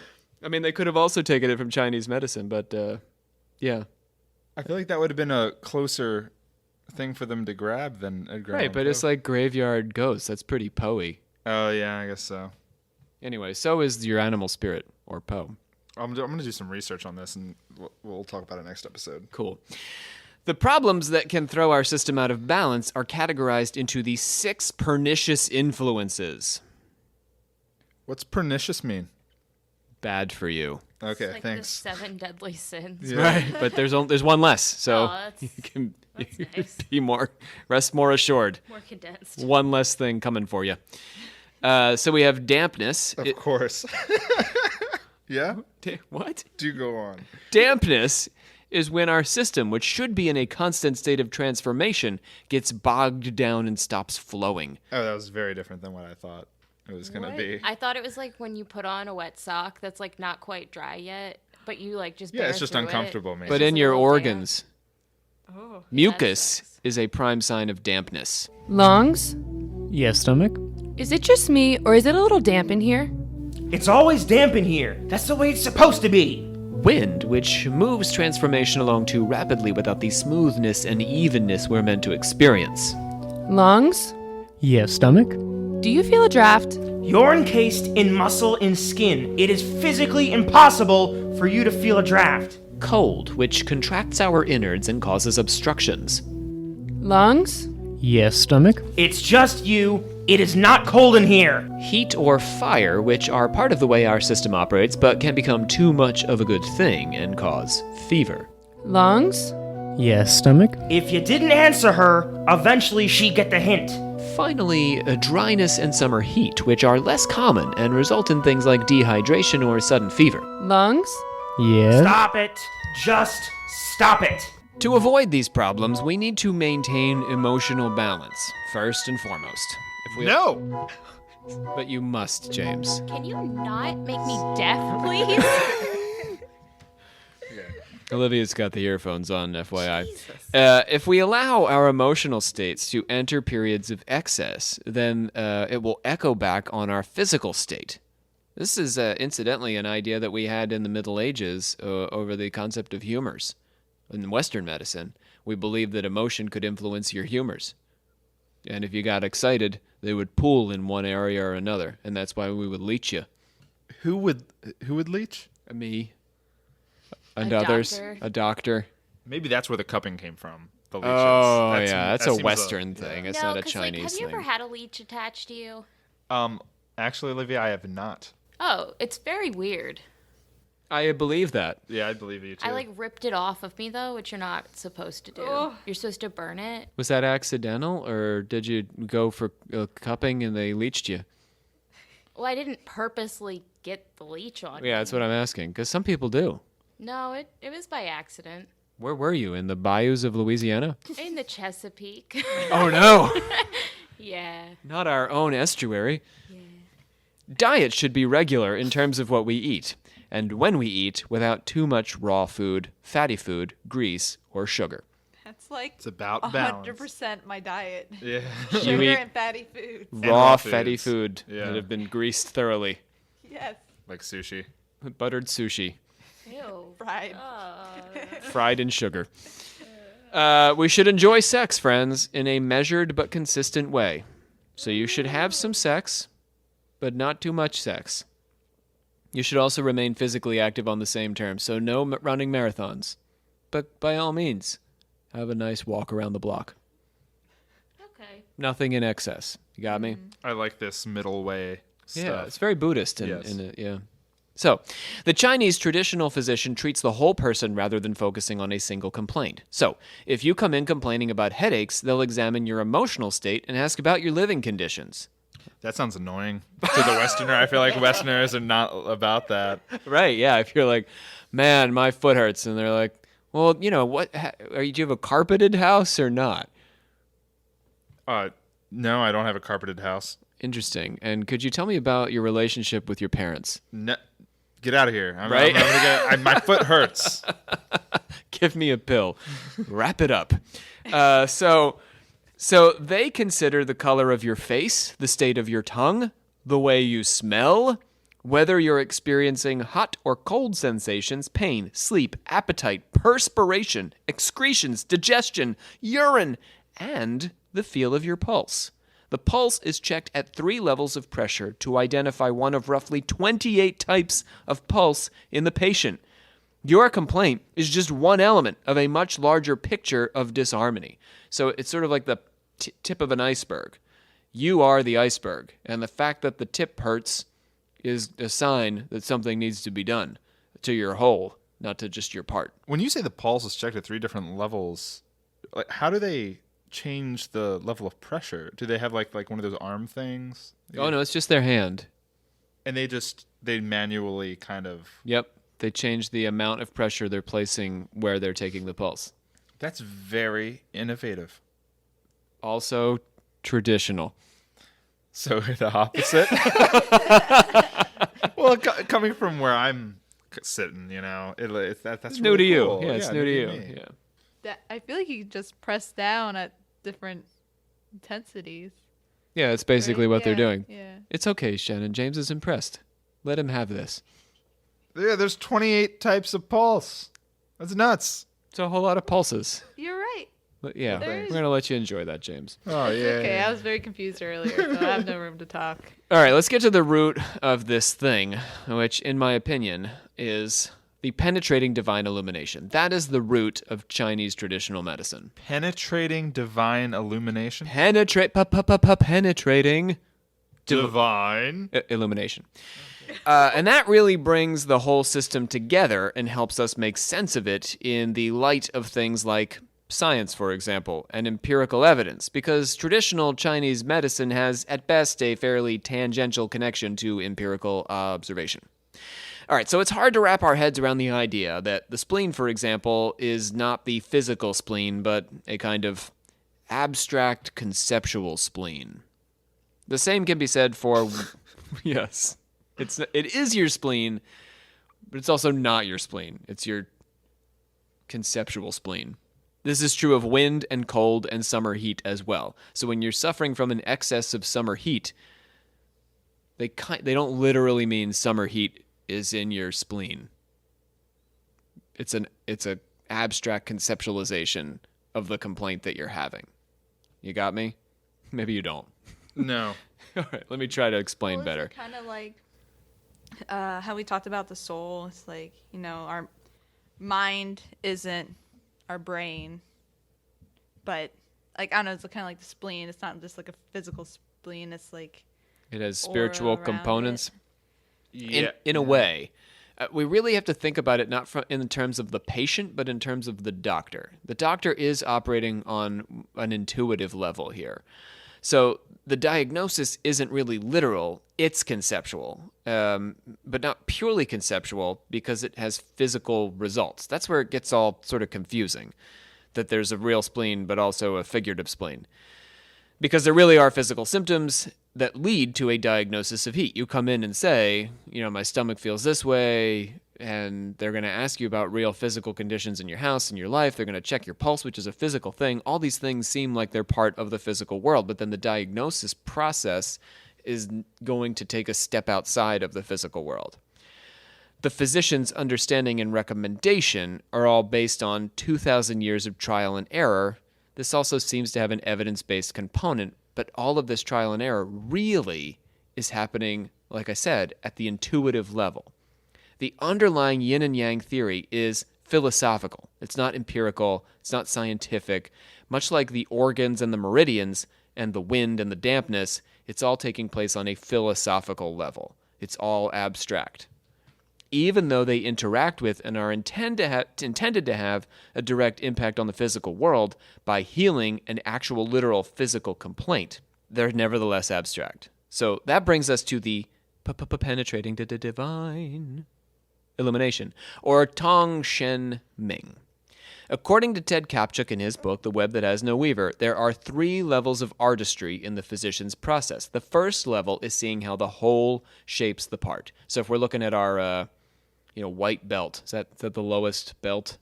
I mean, they could have also taken it from Chinese medicine, but yeah. I feel like that would have been a closer thing for them to grab than a Right, but it's like graveyard ghosts. That's pretty Poe-y. Oh yeah, I guess so. Anyway, so is your animal spirit, or Poe. I'm gonna do some research on this, and we'll talk about it next episode. Cool. The problems that can throw our system out of balance are categorized into the 6 pernicious influences. What's pernicious mean? Bad for you. Okay, It's like thanks. the 7 deadly sins. Yeah. Right, but there's one less, so Oh, that's- you can that's nice. rest more assured. More condensed. One less thing coming for you. So we have dampness. Of course. Yeah? What? Do go on. Dampness is when our system, which should be in a constant state of transformation, gets bogged down and stops flowing. Oh, that was very different than what I thought it was going to be. I thought it was like when you put on a wet sock that's like not quite dry yet, but you like just Yeah, bear it's just through uncomfortable, it. man. But just in a your little organs, Oh, mucus that sucks. is a prime sign of dampness. Lungs? Yes, stomach? Is it just me, or is it a little damp in here? It's always damp in here. That's the way it's supposed to be. Wind, which moves transformation along too rapidly without the smoothness and evenness we're meant to experience. Lungs? Yes, stomach? Do you feel a draft? You're encased in muscle and skin. It is physically impossible for you to feel a draft. Cold, which contracts our innards and causes obstructions. Lungs? Yes, stomach? It's just you. It is not cold in here. Heat or fire, which are part of the way our system operates, but can become too much of a good thing and cause fever. Lungs? Yes, stomach? If you didn't answer her, eventually she'd get the hint. Finally, dryness and summer heat, which are less common and result in things like dehydration or sudden fever. Lungs? Yes? Stop it. Just stop it. To avoid these problems, we need to maintain emotional balance, first and foremost. If we No! But you must, James. Can you not make me deaf, please? Olivia's got the earphones on, FYI. If we allow our emotional states to enter periods of excess, then it will echo back on our physical state. This is incidentally an idea that we had in the Middle Ages over the concept of humors. In Western medicine, we believed that emotion could influence your humors. And if you got excited, they would pool in one area or another, and that's why we would leech you. Who would leech? Me. And A others. doctor. A doctor. Maybe that's where the cupping came from. The leeches. Oh, That's- yeah, that's that a seems Western thing. It's no, not a 'cause, Chinese have you thing. ever had a leech attached to you? Actually, Olivia, I have not. Oh, it's very weird. I believe that. Yeah, I believe you too. I like ripped it off of me though, which you're not supposed to do. Oh. You're supposed to burn it. Was that accidental, or did you go for cupping and they leeched you? Well, I didn't purposely get the leech on me. Yeah, that's what I'm asking, because some people do. No, it was by accident. Where were you? In the bayous of Louisiana? In the Chesapeake. Oh, no. Yeah. Not our own estuary. Diet should be regular in terms of what we eat, and when we eat without too much raw food, fatty food, grease, or sugar. That's like It's about balance. 100% my diet. Yeah. Sugar eat- and fatty foods. Raw, raw fatty foods. food Yeah. that have been greased thoroughly. Yes, Like sushi. Buttered sushi, Ew. fried. fried in sugar. We should enjoy sex, friends, in a measured but consistent way. So you should have some sex, but not too much sex. You should also remain physically active on the same terms, so no running marathons. But by all means, have a nice walk around the block. Okay. Nothing in excess. You got me? I like this middle way stuff. Yeah, it's very Buddhist. Yes. Yeah. So, the Chinese traditional physician treats the whole person rather than focusing on a single complaint. So, if you come in complaining about headaches, they'll examine your emotional state and ask about your living conditions. That sounds annoying to the Westerner. I feel like Westerners are not about that. Right, yeah. If you're like, man, my foot hurts, and they're like, well, you know, do you have a carpeted house or not? No, I don't have a carpeted house. Interesting. And could you tell me about your relationship with your parents? No, get out of here. Right? My foot hurts. Give me a pill. Wrap it up. So they consider the color of your face, the state of your tongue, the way you smell, whether you're experiencing hot or cold sensations, pain, sleep, appetite, perspiration, excretions, digestion, urine, and the feel of your pulse. The pulse is checked at 3 levels of pressure to identify one of roughly 28 types of pulse in the patient. Your complaint is just one element of a much larger picture of disharmony. So it's sort of like the tip of an iceberg. You are the iceberg, and the fact that the tip hurts is a sign that something needs to be done to your whole, not to just your part. When you say the pulse is checked at 3 different levels, like, how do they change the level of pressure? Do they have like one of those arm things? Oh, no, it's just their hand. And they manually kind of... Yep. They change the amount of pressure they're placing where they're taking the pulse. That's very innovative. Also traditional. So the opposite? Well, coming from where I'm sitting, that's new really to cool. you. Yeah, it's new to you. me. Yeah. I feel like you just press down at different intensities. Yeah, it's basically right? what they're Yeah, doing. Yeah. It's okay, Shannon. James is impressed. Let him have this. Yeah, there's 28 types of pulse. That's nuts. It's a whole lot of pulses. You're right. But yeah, There we're is- going to let you enjoy that, James. Oh, yeah. Okay, I was very confused earlier, so I have no room to talk. All right, let's get to the root of this thing, which, in my opinion, is the penetrating divine illumination. That is the root of Chinese traditional medicine. Penetrating divine illumination? Penetrating Divine? illumination. And that really brings the whole system together and helps us make sense of it in the light of things like science, for example, and empirical evidence, because traditional Chinese medicine has, at best, a fairly tangential connection to empirical observation. All right, so it's hard to wrap our heads around the idea that the spleen, for example, is not the physical spleen, but a kind of abstract conceptual spleen. The same can be said for, yes, it is your spleen, but it's also not your spleen. It's your conceptual spleen. This is true of wind and cold and summer heat as well. So when you're suffering from an excess of summer heat, they don't literally mean summer heat is in your spleen. It's a abstract conceptualization of the complaint that you're having. You got me? Maybe you don't. No. All right, let me try to explain Well, better. Kind of like how we talked about the soul. It's like, our mind isn't our brain, but like, I don't know, it's kind of like the spleen. It's not just like a physical spleen. It's like It has aura spiritual around components. Yeah. In a way. We really have to think about it not in terms of the patient, but in terms of the doctor. The doctor is operating on an intuitive level here. So the diagnosis isn't really literal, it's conceptual, but not purely conceptual because it has physical results. That's where it gets all sort of confusing, that there's a real spleen but also a figurative spleen. Because there really are physical symptoms that lead to a diagnosis of heat. You come in and say, my stomach feels this way, and they're going to ask you about real physical conditions in your house, in your life. They're going to check your pulse, which is a physical thing. All these things seem like they're part of the physical world, but then the diagnosis process is going to take a step outside of the physical world. The physician's understanding and recommendation are all based on 2,000 years of trial and error. This also seems to have an evidence-based component, but all of this trial and error really is happening, like I said, at the intuitive level. The underlying Yin and Yang theory is philosophical. It's not empirical. It's not scientific. Much like the organs and the meridians and the wind and the dampness, it's all taking place on a philosophical level. It's all abstract. Even though they interact with and are intended to have a direct impact on the physical world by healing an actual literal physical complaint, they're nevertheless abstract. So that brings us to the penetrating divine illumination, or Tong Shen Ming. According to Ted Kapchuk in his book, The Web That Has No Weaver, there are 3 levels of artistry in the physician's process. The first level is seeing how the whole shapes the part. So if we're looking at our white belt, is that the lowest belt?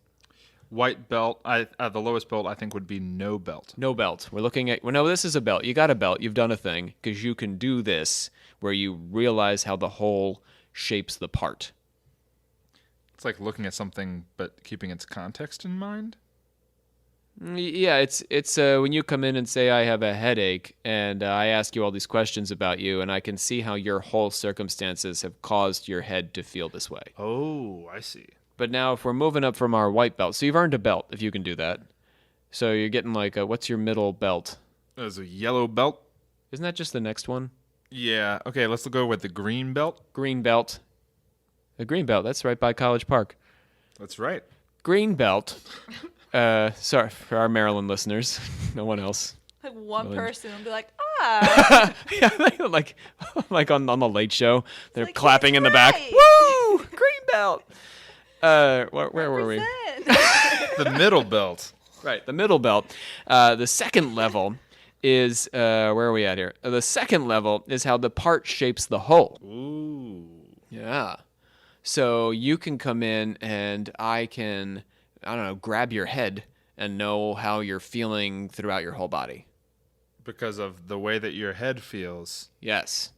White belt, the lowest belt I think would be no belt. No belt. We're looking at, no, this is a belt. You got a belt. You've done a thing, because you can do this where you realize how the whole shapes the part. It's like looking at something but keeping its context in mind. Yeah, it's when you come in and say I have a headache, and I ask you all these questions about you, and I can see how your whole circumstances have caused your head to feel this way. Oh, I see. But now, if we're moving up from our white belt, so you've earned a belt if you can do that. So you're getting like what's your middle belt? There's a yellow belt. Isn't that just the next one? Yeah. Okay, let's go with the green belt. Green belt. A green belt. That's right by College Park. That's right. Green belt. Sorry for our Maryland listeners. No one else. Like one Really? person will be like, ah. Yeah, like on the Late Show, they're like, clapping he's in the back. right. Woo! Green belt. Where were we? Represent. The middle belt. Right, the middle belt. The second level is where are we at here? The second level is how the part shapes the whole. Ooh. Yeah. So you can come in and I don't know, grab your head and know how you're feeling throughout your whole body. Because of the way that your head feels, Yes.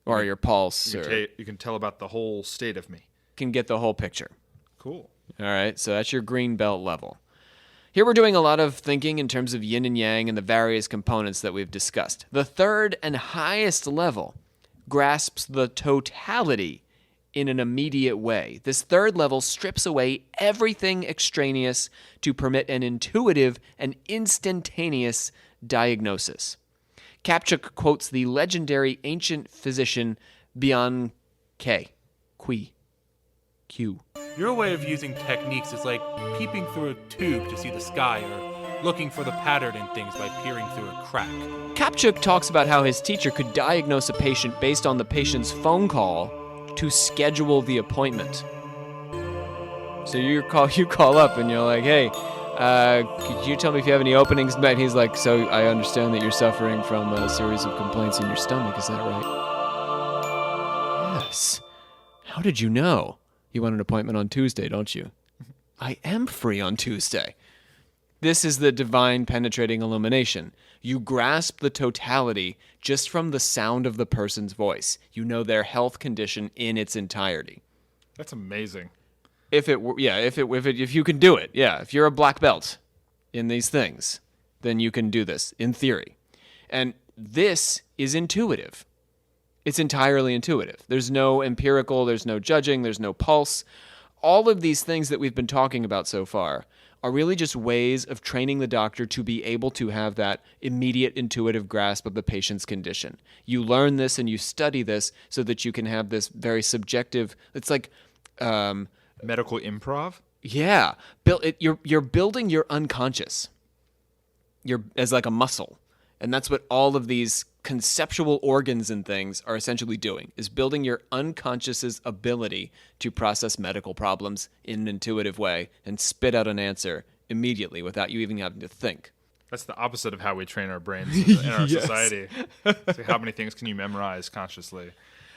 Or your pulse. you can tell about the whole state of me. Can get the whole picture. Cool. All right, so that's your green belt level. Here we're doing a lot of thinking in terms of yin and yang and the various components that we've discussed. The third and highest level grasps the totality in an immediate way. This third level strips away everything extraneous to permit an intuitive and instantaneous diagnosis. Kapchuk quotes the legendary ancient physician Bian K. Q. Your way of using techniques is like peeping through a tube to see the sky or looking for the pattern in things by peering through a crack. Kapchuk talks about how his teacher could diagnose a patient based on the patient's phone call to schedule the appointment. So you call up and you're like, hey, could you tell me if you have any openings? And he's like, so I understand that you're suffering from a series of complaints in your stomach. Is that right? Yes. How did you know? You want an appointment on Tuesday, don't you? I am free on Tuesday. This is the divine penetrating illumination. You grasp the totality just from the sound of the person's voice. You know their health condition in its entirety. That's amazing. If you can do it, yeah. If you're a black belt in these things, then you can do this in theory. And this is intuitive. It's entirely intuitive. There's no empirical, there's no judging, there's no pulse. All of these things that we've been talking about so far are really just ways of training the doctor to be able to have that immediate intuitive grasp of the patient's condition. You learn this and you study this so that you can have this very subjective, it's like, Medical improv? yeah, you're building your unconscious. You're as like a muscle. And that's what all of these conceptual organs and things are essentially doing, is building your unconscious's ability to process medical problems in an intuitive way and spit out an answer immediately without you even having to think. That's the opposite of how we train our brains in our Yes. society. So how many things can you memorize consciously?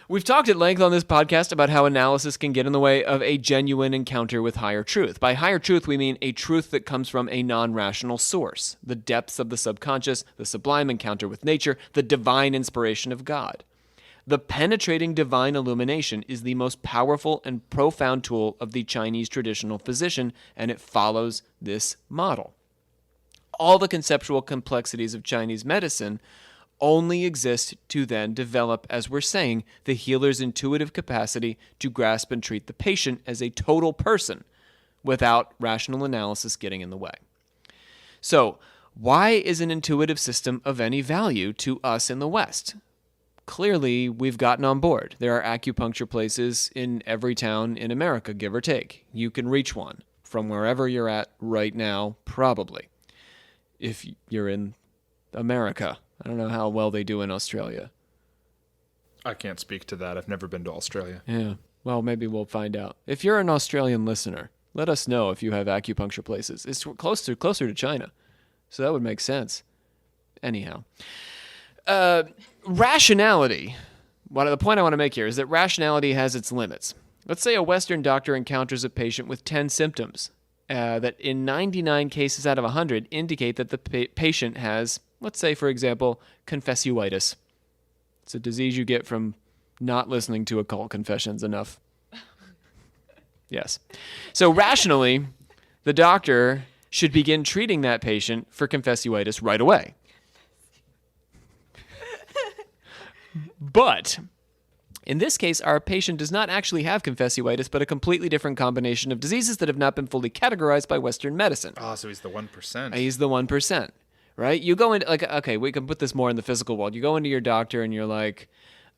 We've talked at length on this podcast about how analysis can get in the way of a genuine encounter with higher truth. By higher truth, we mean a truth that comes from a non-rational source, the depths of the subconscious, the sublime encounter with nature, the divine inspiration of God. The penetrating divine illumination is the most powerful and profound tool of the Chinese traditional physician, and it follows this model. All the conceptual complexities of Chinese medicine only exist to then develop, as we're saying, the healer's intuitive capacity to grasp and treat the patient as a total person without rational analysis getting in the way. So, why is an intuitive system of any value to us in the West? Clearly, we've gotten on board. There are acupuncture places in every town in America, give or take. You can reach one from wherever you're at right now, probably, if you're in America. I don't know how well they do in Australia. I can't speak to that. I've never been to Australia. Yeah, well, maybe we'll find out. If you're an Australian listener, let us know if you have acupuncture places. It's closer to China, so that would make sense. Anyhow. Rationality. The point I want to make here is that rationality has its limits. Let's say a Western doctor encounters a patient with 10 symptoms that in 99 cases out of 100 indicate that the patient has, let's say, for example, confessuitis. It's a disease you get from not listening to occult confessions enough. Yes. So rationally, the doctor should begin treating that patient for confessuitis right away. But in this case, our patient does not actually have confessuitis, but a completely different combination of diseases that have not been fully categorized by Western medicine. Oh, so he's the 1%. He's the 1%, right? You go into, like, okay, we can put this more in the physical world. You go into your doctor and you're like,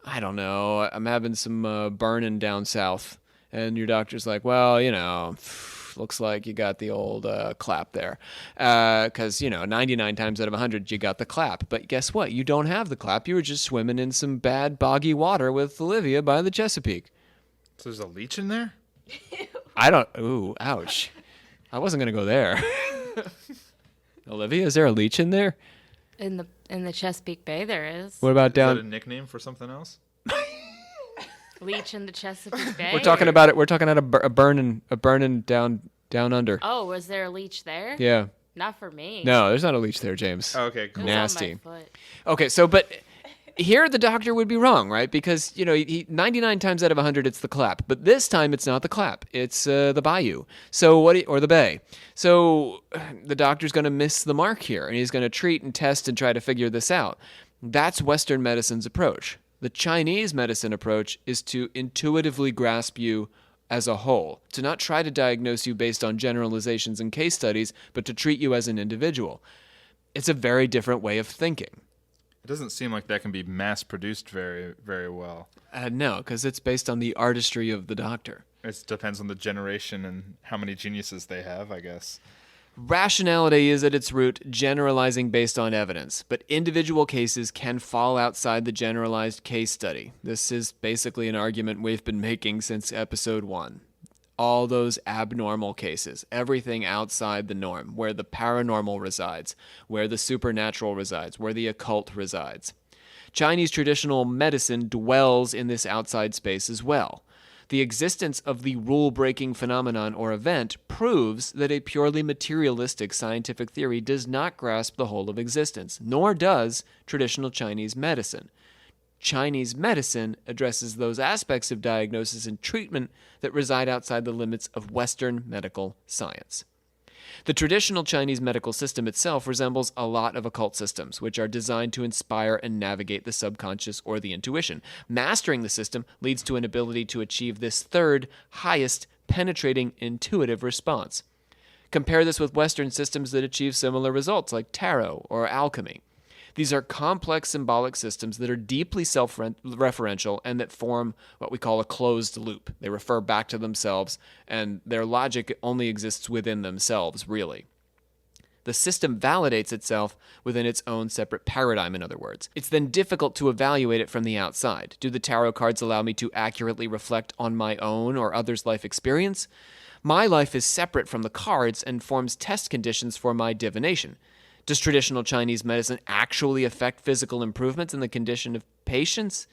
I don't know, I'm having some burning down south. And your doctor's like, well, looks like you got the old clap there. Because, 99 times out of 100, you got the clap. But guess what? You don't have the clap. You were just swimming in some bad, boggy water with Olivia by the Chesapeake. So there's a leech in there? Ooh, ouch. I wasn't going to go there. Olivia, is there a leech in there? In the Chesapeake Bay, there is. What about Is that a down? nickname for something else? Leech in the Chesapeake Bay. We're talking about it. We're talking about a burning down under. Oh, was there a leech there? Yeah. Not for me. No, there's not a leech there, James. Okay, cool. It was on my Nasty. foot. Okay, so but here the doctor would be wrong, right? Because he 99 times out of 100 it's the clap, but this time it's not the clap. It's the bayou. So or the bay. So the doctor's going to miss the mark here, and he's going to treat and test and try to figure this out. That's Western medicine's approach. The Chinese medicine approach is to intuitively grasp you as a whole, to not try to diagnose you based on generalizations and case studies, but to treat you as an individual. It's a very different way of thinking. It doesn't seem like that can be mass-produced very, very well. No, because it's based on the artistry of the doctor. It depends on the generation and how many geniuses they have, I guess. Rationality is at its root generalizing based on evidence, but individual cases can fall outside the generalized case study. This is basically an argument we've been making since episode 1. All those abnormal cases, everything outside the norm, where the paranormal resides, where the supernatural resides, where the occult resides. Chinese traditional medicine dwells in this outside space as well. The existence of the rule-breaking phenomenon or event proves that a purely materialistic scientific theory does not grasp the whole of existence, nor does traditional Chinese medicine. Chinese medicine addresses those aspects of diagnosis and treatment that reside outside the limits of Western medical science. The traditional Chinese medical system itself resembles a lot of occult systems, which are designed to inspire and navigate the subconscious or the intuition. Mastering the system leads to an ability to achieve this third, highest, penetrating, intuitive response. Compare this with Western systems that achieve similar results, like tarot or alchemy. These are complex symbolic systems that are deeply self-referential and that form what we call a closed loop. They refer back to themselves, and their logic only exists within themselves, really. The system validates itself within its own separate paradigm, in other words. It's then difficult to evaluate it from the outside. Do the tarot cards allow me to accurately reflect on my own or others' life experience? My life is separate from the cards and forms test conditions for my divination. Does traditional Chinese medicine actually affect physical improvements in the condition of patients?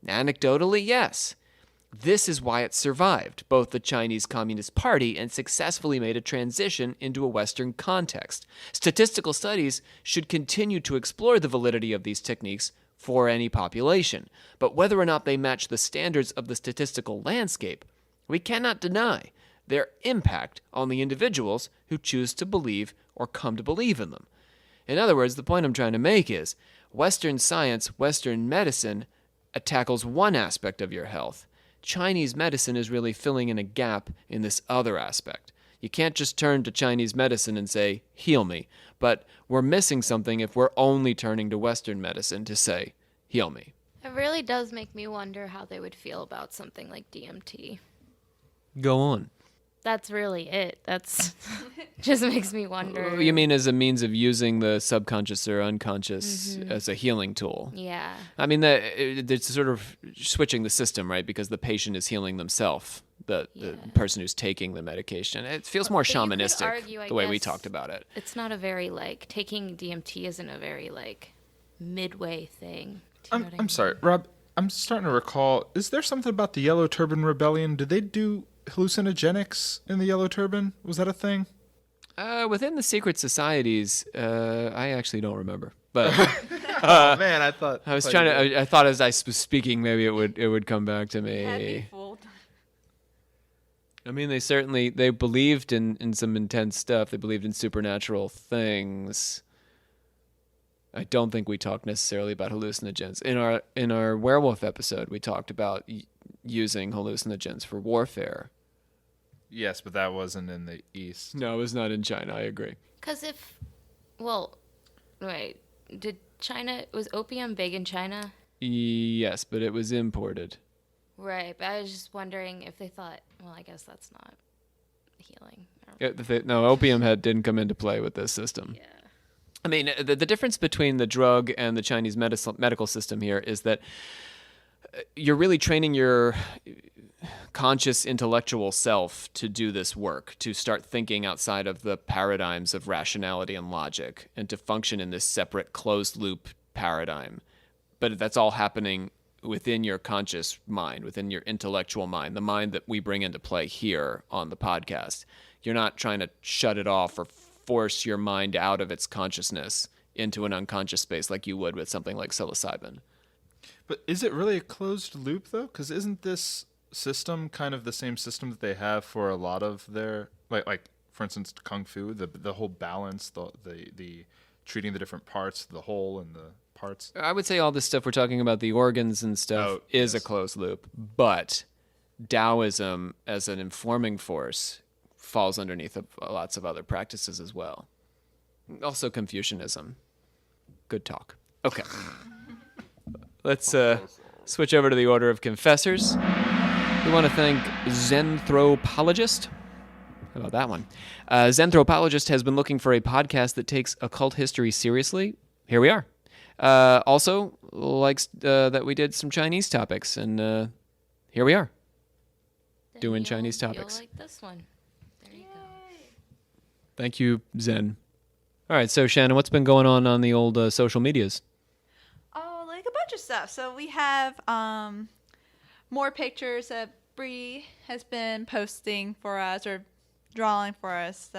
Anecdotally, yes. This is why it survived both the Chinese Communist Party and successfully made a transition into a Western context. Statistical studies should continue to explore the validity of these techniques for any population, but whether or not they match the standards of the statistical landscape, we cannot deny their impact on the individuals who choose to believe or come to believe in them. In other words, the point I'm trying to make is Western science, Western medicine tackles one aspect of your health. Chinese medicine is really filling in a gap in this other aspect. You can't just turn to Chinese medicine and say, heal me. But we're missing something if we're only turning to Western medicine to say, heal me. It really does make me wonder how they would feel about something like DMT. Go on. That's really it. That's just makes me wonder. You mean as a means of using the subconscious or unconscious as a healing tool? Yeah. I mean, it's sort of switching the system, right? Because the patient is healing themselves, the person who's taking the medication. It feels more But you could shamanistic, argue, I the way we guess, talked about it. It's not a very, taking DMT isn't a very, midway thing. Do you know what I I'm mean? sorry, Rob. I'm starting to recall. Is there something about the Yellow Turban Rebellion? Did they do hallucinogenics in the Yellow Turban? Was that a thing? Within the secret societies, I actually don't remember. But Oh man, I thought I was trying to. I thought as I was speaking, maybe it would come back to Had me me. fooled. I mean, they believed in some intense stuff. They believed in supernatural things. I don't think we talked necessarily about hallucinogens. In our werewolf episode, we talked about using hallucinogens for warfare. Yes, but that wasn't in the East. No, it was not in China. I agree. Because was opium big in China? Yes, but it was imported. Right, but I was just wondering if they thought, well, I guess that's not healing. No, opium didn't come into play with this system. Yeah. I mean, the difference between the drug and the Chinese medical system here is that you're really training your conscious intellectual self to do this work, to start thinking outside of the paradigms of rationality and logic, and to function in this separate closed loop paradigm. But that's all happening within your conscious mind, within your intellectual mind, the mind that we bring into play here on the podcast. You're not trying to shut it off or force your mind out of its consciousness into an unconscious space like you would with something like psilocybin. But is it really a closed loop, though? Because isn't this system kind of the same system that they have for a lot of their, like for instance, Kung Fu, the whole balance, the treating the different parts, the whole and the parts? I would say all this stuff we're talking about, the organs and stuff, is a closed loop. But Taoism, as an informing force, falls underneath lots of other practices as well. Also Confucianism. Good talk. Okay. Let's switch over to the Order of Confessors. We want to thank Zenthropologist. How about that one? Zenthropologist has been looking for a podcast that takes occult history seriously. Here we are. Also likes that we did some Chinese topics, and here we are. Then Doing Chinese you'll topics. like this one. There you go. Thank you, Zen. All right, so Shannon, what's been going on the old social medias? Oh, like a bunch of stuff. So we have more pictures that Bree has been posting for us or drawing for us.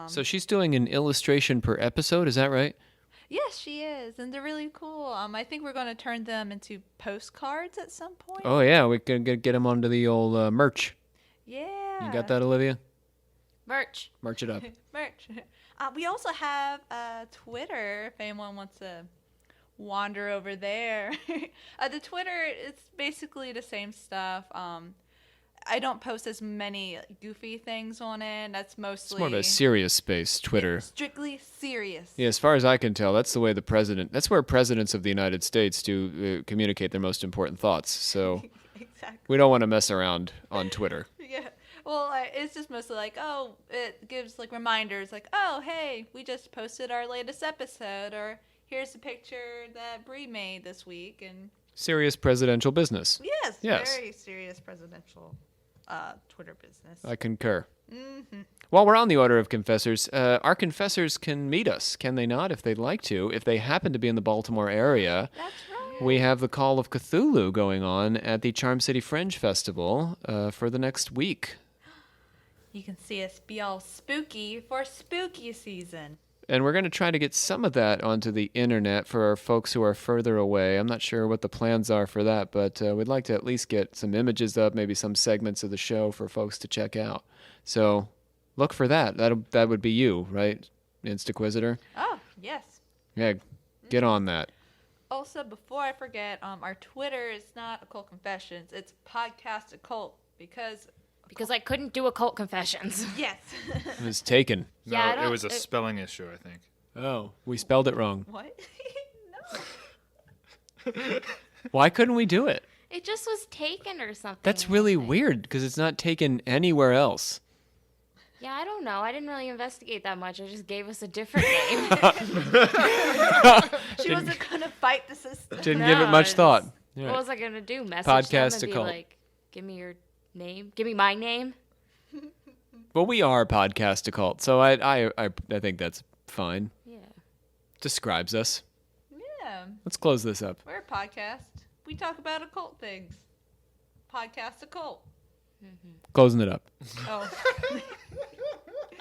So she's doing an illustration per episode, is that right? Yes, she is, and they're really cool. I think we're going to turn them into postcards at some point. Oh, yeah, we can get them onto the old merch. Yeah. You got that, Olivia? Merch. Merch it up. Merch. We also have Twitter, if anyone wants to wander over there. The Twitter, it's basically the same stuff. I don't post as many goofy things on it. That's mostly... It's more of a serious space, Twitter. Strictly serious. Yeah, as far as I can tell, that's the way that's where presidents of the United States do communicate their most important thoughts. So Exactly. we don't want to mess around on Twitter. Yeah. Well, it's just mostly like, it gives like reminders like, oh, hey, we just posted our latest episode, or here's a picture that Bree made this week, and Serious presidential business. yes. Very serious presidential Twitter business. I concur. Mm-hmm. While we're on the Order of Confessors, our confessors can meet us, can they not, if they'd like to? If they happen to be in the Baltimore area, That's right. we have the Call of Cthulhu going on at the Charm City Fringe Festival for the next week. You can see us be all spooky for spooky season. And we're going to try to get some of that onto the internet for our folks who are further away. I'm not sure what the plans are for that, but we'd like to at least get some images up, maybe some segments of the show for folks to check out. So look for that. That would be you, right, Instaquisitor? Oh, yes. Yeah, get on that. Also, before I forget, our Twitter is not Occult Confessions. It's Podcast Occult because Because I couldn't do occult confessions. yes. It was taken. Yeah, No, it was a spelling issue, I think. Oh, we spelled it wrong. What? No. Why couldn't we do it? It just was taken or something. That's I really think. weird because it's not taken anywhere else. Yeah, I don't know. I didn't really investigate that much. I just gave us a different name. She wasn't going to fight the system. Didn't give it much thought. What was I gonna do? Message Podcast them and Occult. be like, "Give me your name. Give me my name." Well, we are Podcast Occult, so I think that's fine. Yeah. Describes us. Yeah. Let's close this up. We're a podcast. We talk about occult things. Podcast Occult. Closing it up. Oh.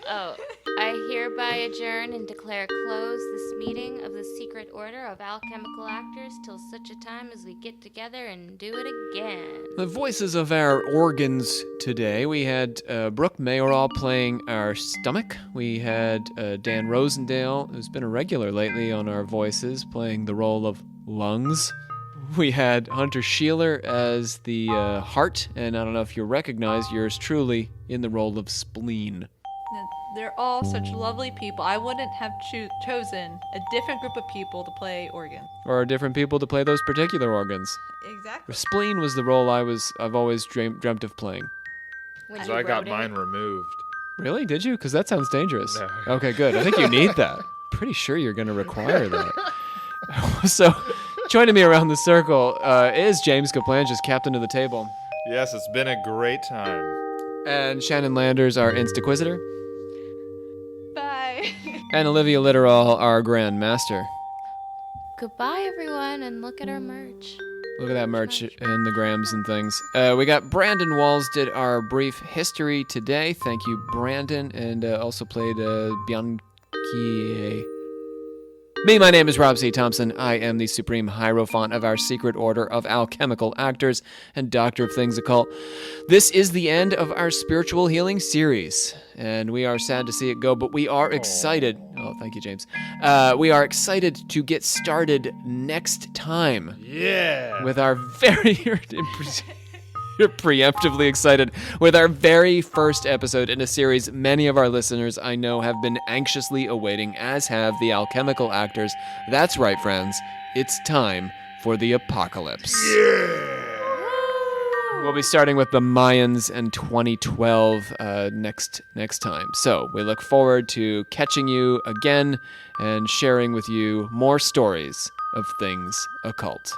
Oh. I hereby adjourn and declare closed this meeting of the Secret Order of Alchemical Actors till such a time as we get together and do it again. The voices of our organs today, we had Brooke Mayoral playing our stomach. We had Dan Rosendale, who's been a regular lately on our voices, playing the role of lungs. We had Hunter Sheeler as the heart, and I don't know if you recognize yours truly in the role of spleen. They're all such lovely people. I wouldn't have chosen a different group of people to play organs. Or different people to play those particular organs. Exactly. Spleen was the role I've always dreamt of playing. When So you I got wrote it. mine removed. Really? Did you? Because that sounds dangerous. No. Okay, good. I think you need that. Pretty sure you're going to require that. So, joining me around the circle is James Kaplanchis, captain of the table. Yes, it's been a great time. And Shannon Landers, our Instaquisitor. Bye. And Olivia Litteral, our Grand Master. Goodbye, everyone, and look at our merch. Look at that merch and the grams and things. We got Brandon Walls did our brief history today. Thank you, Brandon. And also played Bianchi. My name is Rob C. Thompson. I am the Supreme Hierophant of our Secret Order of Alchemical Actors and Doctor of Things Occult. This is the end of our spiritual healing series, and we are sad to see it go, but we are excited. Oh, thank you, James. We are excited to get started next time. Yeah. With our very... You're preemptively excited with our very first episode in a series many of our listeners I know have been anxiously awaiting, as have the alchemical actors. That's right, friends. It's time for the apocalypse. We'll be starting with the Mayans and 2012 next time. So we look forward to catching you again and sharing with you more stories of things occult.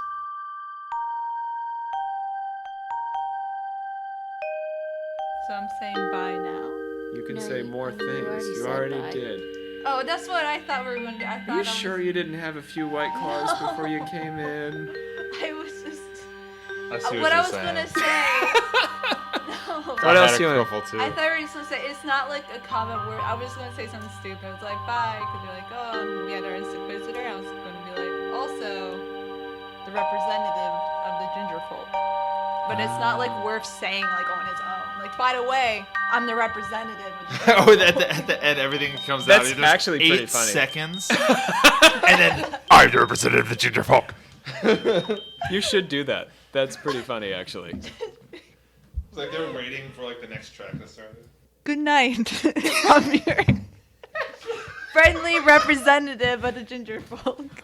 So I'm saying bye now. You can No, say you- more you things. already You said already bye. did. Oh, that's what I thought we were going to do. I thought Are you I was, sure you didn't have a few white claws before you came in? I was just... I see what I you're was going to saying. say... No. What I else had you a want? couple too. I thought we were just going to say, it's not like a comment where I was just going to say something stupid. It's like, bye, because you're like, oh, we had our Inquisitor. I was going to be like, also, the representative of the ginger folk. But it's not like worth saying like on its own. Like, by the way, I'm the representative of the Oh, at the end, everything comes out. That's in just actually pretty 8 funny. seconds. And then, I'm the representative of the ginger folk. You should do that. That's pretty funny, actually. It's like they were waiting for like the next track to start. Good night. I'm your friendly representative of the ginger folk.